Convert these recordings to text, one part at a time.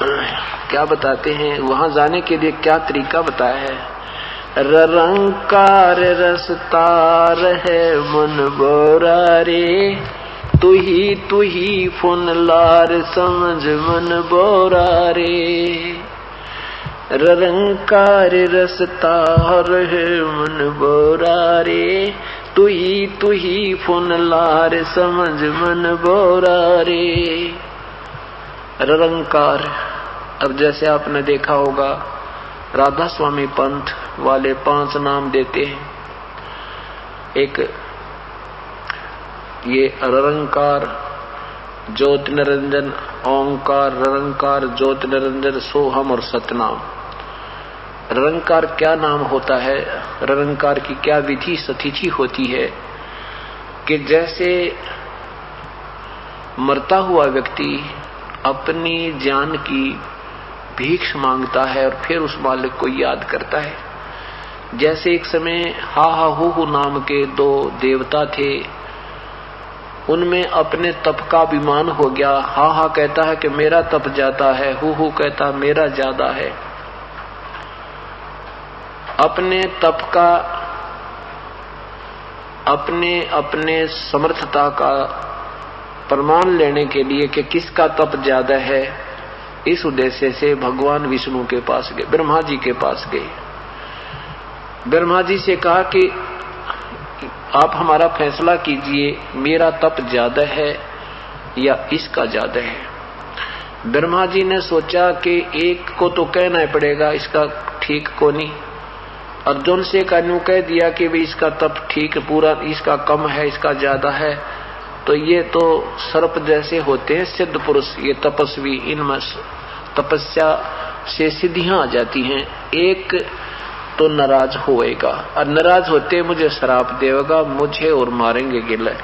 क्या बताते हैं, वहां जाने के लिए क्या तरीका बताया है। ररंकार रसतार है मन बोरा रे, तू ही फुन लार समझ मन बोरा रे। ररंकार रसतार है मन बोरा रे, तू ही फुन लार समझ मन बोरा रे। ररंकार, अब जैसे आपने देखा होगा राधा स्वामी पंथ वाले 5 नाम देते हैं। एक ये ररंकार, ज्योति निरंजन, ओंकार, ररंकार, ज्योति निरंजन, सोहम और सतनाम। ररंकार क्या नाम होता है, ररंकार की क्या विधि सतिथि होती है कि जैसे मरता हुआ व्यक्ति अपनी जान की भीख मांगता है और फिर उस मालिक को याद करता है। जैसे एक समय हा हू नाम के 2 देवता थे, उनमें अपने तप का अभिमान हो गया। हा कहता है कि मेरा तप जाता है, हू कहता मेरा ज्यादा है। अपने तप का, अपने समर्थता का प्रमाण लेने के लिए कि किसका तप ज्यादा है, इस उद्देश्य से भगवान विष्णु के पास गए, ब्रह्मा जी के पास गए। ब्रह्मा जी से कहा कि आप हमारा फैसला कीजिए, मेरा तप ज्यादा है या इसका ज्यादा है। ब्रह्मा जी ने सोचा कि एक को तो कहना ही पड़ेगा, इसका ठीक को नहीं। अर्जुन से कानू कह दिया कि भाई इसका तप ठीक पूरा, इसका कम है, इसका ज्यादा है, तो ये तो सर्प जैसे होते हैं सिद्ध पुरुष, ये तपस्वी, इनमें तपस्या से सिद्धियां आ जाती हैं। एक तो नाराज होएगा और नाराज होते मुझे श्राप देगा, मुझे और मारेंगे गिले।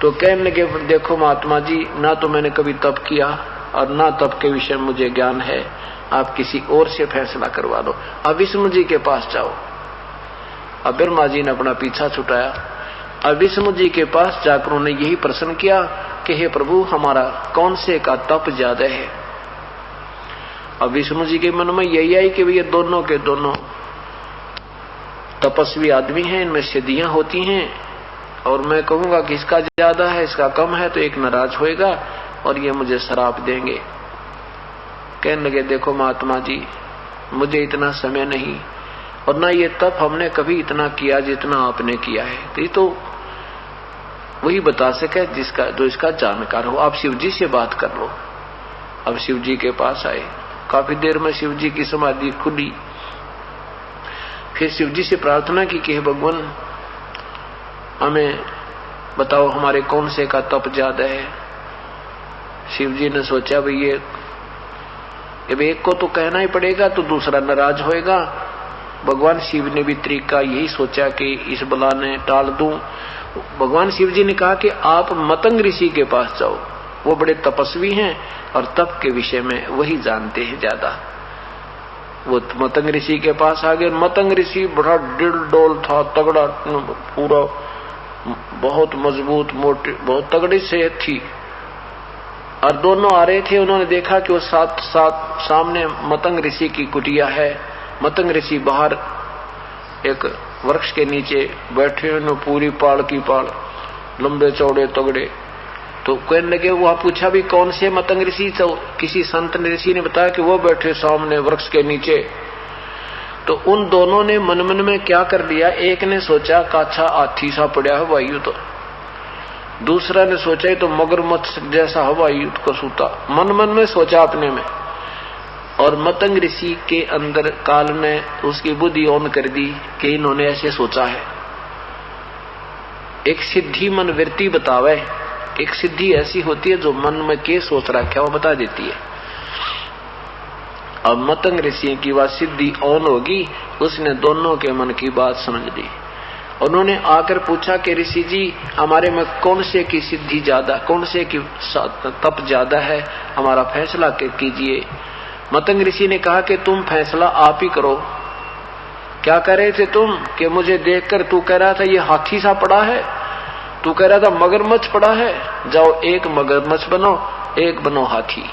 तो कहने लगे देखो महात्मा जी, ना तो मैंने कभी तप किया और ना तप के विषय में मुझे ज्ञान है, आप किसी और से फैसला करवा दो, अब विष्णु जी के पास जाओ। अब ब्रह्मा जी ने अपना पीछा छुटाया। अब विष्णु जी के पास जाकर उन्होंने यही प्रश्न किया कि हे प्रभु, हमारा कौन से का तप ज्यादा है। अब विष्णु जी के मन में यही आई कि ये दोनों के दोनों तपस्वी आदमी हैं, इनमें सिद्धियां होती हैं, और मैं कहूंगा कि इसका ज्यादा है, इसका कम है, तो एक नाराज होएगा और ये मुझे श्राप देंगे। कहने लगे देखो महात्मा जी, मुझे इतना समय नहीं और ना ये तप हमने कभी इतना किया जितना आपने किया है, तो ये तो वही बता सके जिसका जो इसका जानकार हो। आप शिव जी से बात कर लो। अब शिव जी के पास आए, काफी देर में शिव जी की समाधि खुली। फिर शिव जी से प्रार्थना की कि हे भगवान, हमें बताओ हमारे कौन से का तप ज्यादा है। शिव जी ने सोचा भाई ये एक को तो कहना ही पड़ेगा, तो दूसरा नाराज होएगा। भगवान शिव ने भी तरीका यही सोचा कि इस बलाने टाल दूं। भगवान शिव जी ने कहा कि आप मतंग ऋषि के पास जाओ, वो बड़े तपस्वी हैं और तप के विषय में वही जानते हैं ज्यादा। वो मतंग ऋषि के पास आ गए। मतंग ऋषि बड़ा डिल डोल था, तगड़ा, पूरा बहुत मजबूत, मोटे, बहुत तगड़ी सेहत थी। और दोनों आ रहे थे, उन्होंने देखा कि वो साथ सामने मतंग ऋषि की कुटिया है। मतंग ऋषि बाहर एक वृक्ष के नीचे बैठे, उन्होंने पूरी पाड़ की पाड़, लंबे चौड़े तगड़े। तो कहने लगे, वह पूछा भी कौन से मतंग ऋषि? तो किसी संत ऋषि ने बताया कि वो बैठे सामने वृक्ष के नीचे। तो उन दोनों ने मन मन में क्या कर लिया, एक ने सोचा काछा हाथी सा पड़ा है वायु, तो दूसरा ने सोचा ही तो मगरमच्छ जैसा हवाई को सूता, मन मन में सोचा अपने में। और मतंग ऋषि के अंदर काल ने उसकी बुद्धि ऑन कर दी कि इन्होंने ऐसे सोचा है। एक सिद्धि मन वृत्ति बतावे, एक सिद्धि ऐसी होती है जो मन में के सोच रखा है वो बता देती है। अब मतंग ऋषि की बात सिद्धि ऑन होगी, उसने दोनों के मन की बात समझ ली। उन्होंने आकर पूछा कि ऋषि जी, हमारे में कौन से की सिद्धि ज्यादा, कौन से की तप ज्यादा है, हमारा फैसला कीजिए। मतंग ऋषि ने कहा कि तुम फैसला आप ही करो। क्या कह रहे थे तुम? कि मुझे देखकर तू कह रहा था ये हाथी सा पड़ा है, तू कह रहा था मगरमच्छ पड़ा है, जाओ एक मगरमच्छ बनो, एक बनो हाथी।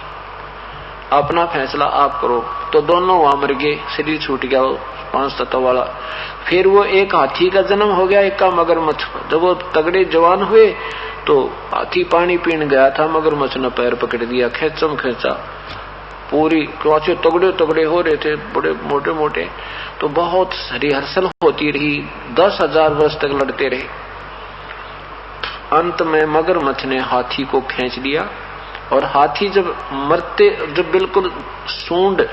अपना फैसला आप करो। तो दोनों वहां मर गए, शरीर छूट गया वो 5 तत्व वाला। फिर वो एक हाथी का जन्म हो गया, एक का मगरमच्छ। जब वो तगड़े जवान हुए तो हाथी पानी पीने गया था, मगरमच्छ ने पैर पकड़ दिया, खेचम खेचा, पूरी क्रोचे तगड़े तगड़े हो रहे थे, बड़े मोटे मोटे। तो बहुत रिहर्सल होती रही, 10,000 वर्ष तक लड़ते रहे। अंत में मगरमच्छ ने हाथी को खींच लिया, और हाथी जब मरते, जब बिल्कुल सूंड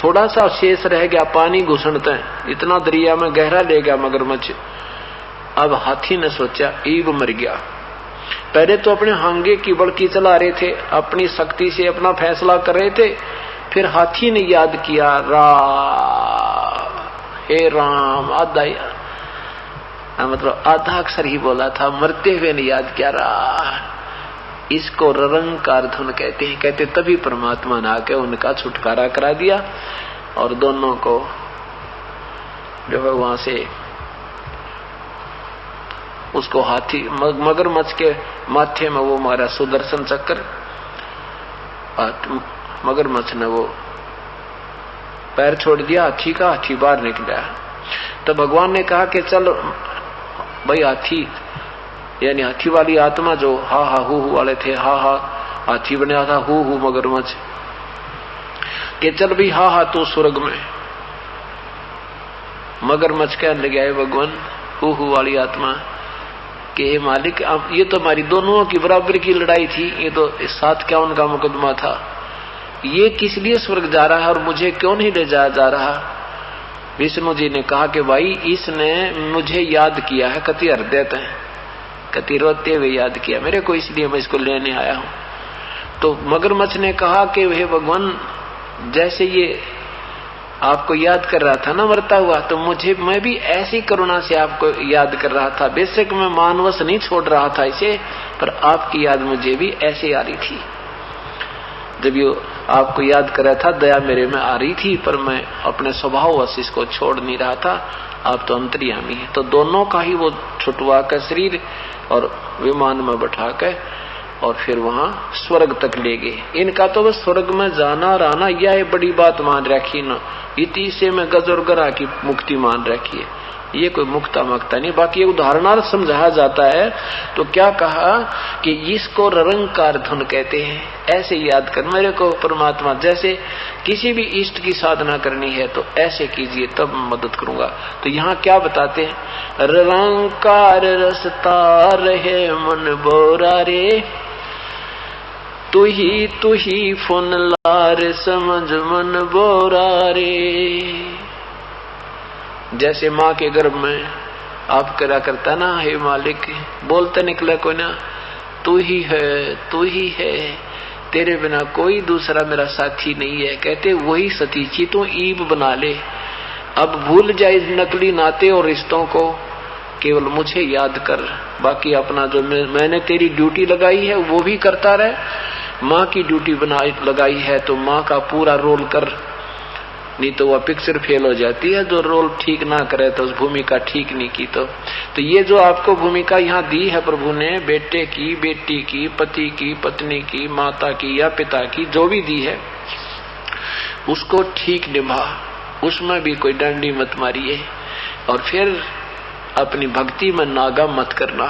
थोड़ा सा शेष रह गया, पानी घुसनता है, इतना दरिया में गहरा ले गया मगरमच्छ। अब हाथी ने सोचा ईब मर गया। पहले तो अपने हांगे की बड़की चला रहे थे, अपनी शक्ति से अपना फैसला कर रहे थे। फिर हाथी ने याद किया, हे राम, मतलब आधा अक्षर ही बोला था, मरते हुए ने याद किया इसको ररंकार धुन कहते हैं। कहते तभी परमात्मा ने आके उनका छुटकारा करा दिया, और दोनों को जो है वहां से उसको हाथी मगरमच्छ के माथे में वो मारा सुदर्शन चक्र, मगरमच्छ ने वो पैर छोड़ दिया हाथी का, हाथी बाहर निकला। तो भगवान ने कहा कि चल भाई, हाथी यानी हाथी वाली आत्मा जो हा हा हु वाले थे, हा हा हाथी बना था, हु मगरमच्छ, कि चल भी हा हा तू स्वर्ग में। मगरमच्छ कहने लगे, है भगवान हु वाली आत्मा के मालिक, अब ये तो हमारी दोनों की बराबर की लड़ाई थी, ये तो इस साथ क्या उनका मुकदमा था, ये किस लिए स्वर्ग जा रहा है और मुझे क्यों नहीं ले जाया जा रहा। विष्णु जी ने कहा कि भाई इसने मुझे याद किया है, कति हृदय है, कति रोते हुए याद किया मेरे को, इसलिए मैं इसको लेने आया हूं। तो मगरमच्छ ने कहा कि हे भगवान, जैसे ये आपको याद कर रहा था ना मरता हुआ, तो मैं भी ऐसी करुणा से आपको याद कर रहा था। बेशक मैं मानवश नहीं छोड़ रहा था इसे, पर आपकी याद मुझे भी ऐसे आ रही थी। जब ये आपको याद कर रहा था, दया मेरे में आ रही थी, पर मैं अपने स्वभाववश इसको छोड़ नहीं रहा था। आप तो अंतर्यामी है। तो दोनों का ही वो छुटवा कर शरीर और विमान में बैठा कर और फिर वहां स्वर्ग तक ले गए। इनका तो बस स्वर्ग में जाना रहना यह बड़ी बात मान रखी न, इति से में गज और गरा की मुक्ति मान रखी है, ये कोई मुक्ता मकता नहीं। बाकी उदाहरणार्थ समझाया जाता है। तो क्या कहा कि इसको ररंकार धुन कहते हैं, ऐसे याद कर मेरे को परमात्मा। जैसे किसी भी इष्ट की साधना करनी है तो ऐसे कीजिए, तब मदद करूंगा। तो यहाँ क्या बताते हैं, ररंकार रसता रहे मन बोरा रे, तू ही फुन लार समझ मन बोरा रे। जैसे माँ के गर्भ में आप करा करता ना, हे मालिक, बोलते निकले कोई ना, तू ही है, तेरे बिना कोई दूसरा मेरा साथी नहीं है। कहते वही सतीची तू ईब बना ले, अब भूल जाए नकली नाते और रिश्तों को, केवल मुझे याद कर। बाकी अपना जो मैंने तेरी ड्यूटी लगाई है वो भी करता रहे। माँ की ड्यूटी लगाई है तो माँ का पूरा रोल कर, नहीं तो वह पिक्चर फेल हो जाती है। जो रोल ठीक ना करे तो उस भूमिका ठीक नहीं की। तो ये जो आपको भूमिका यहाँ दी है प्रभु ने, बेटे की, बेटी की, पति की, पत्नी की, माता की या पिता की, जो भी दी है उसको ठीक निभा, उसमें भी कोई डंडी मत मारिए। और फिर अपनी भक्ति में नागा मत करना,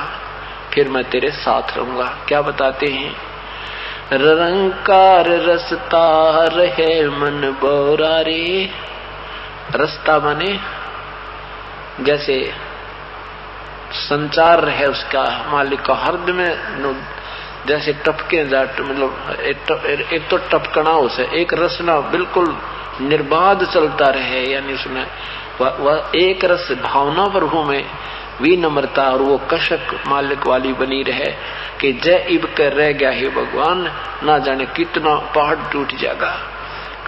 फिर मैं तेरे साथ रहूंगा। क्या बताते हैं, ररंकार रसता रहे मन बोरा रे। रस्ता माने जैसे संचार है उसका, मालिक का हृदय में जैसे टपके जाट, मतलब एक तो टपकना उसे, एक रसना बिल्कुल निर्बाध चलता रहे, यानी उसमें वह एक रस भावना प्रभु में विनम्रता और वो कशक मालिक वाली बनी रहे कि जय इब कर रह गया है भगवान, ना जाने कितना पहाड़ टूट जाएगा,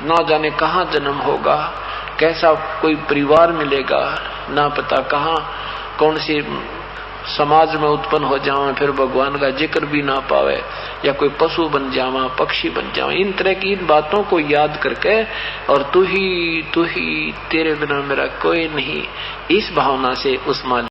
ना जाने कहाँ जन्म होगा, कैसा कोई परिवार मिलेगा, ना पता कहाँ कौन सी समाज में उत्पन्न हो जावा, फिर भगवान का जिक्र भी ना पावे, या कोई पशु बन जावा, पक्षी बन जावा। इन तरह की इन बातों को याद करके, और तू ही तेरे बिना मेरा कोई नहीं, इस भावना से उस मालिक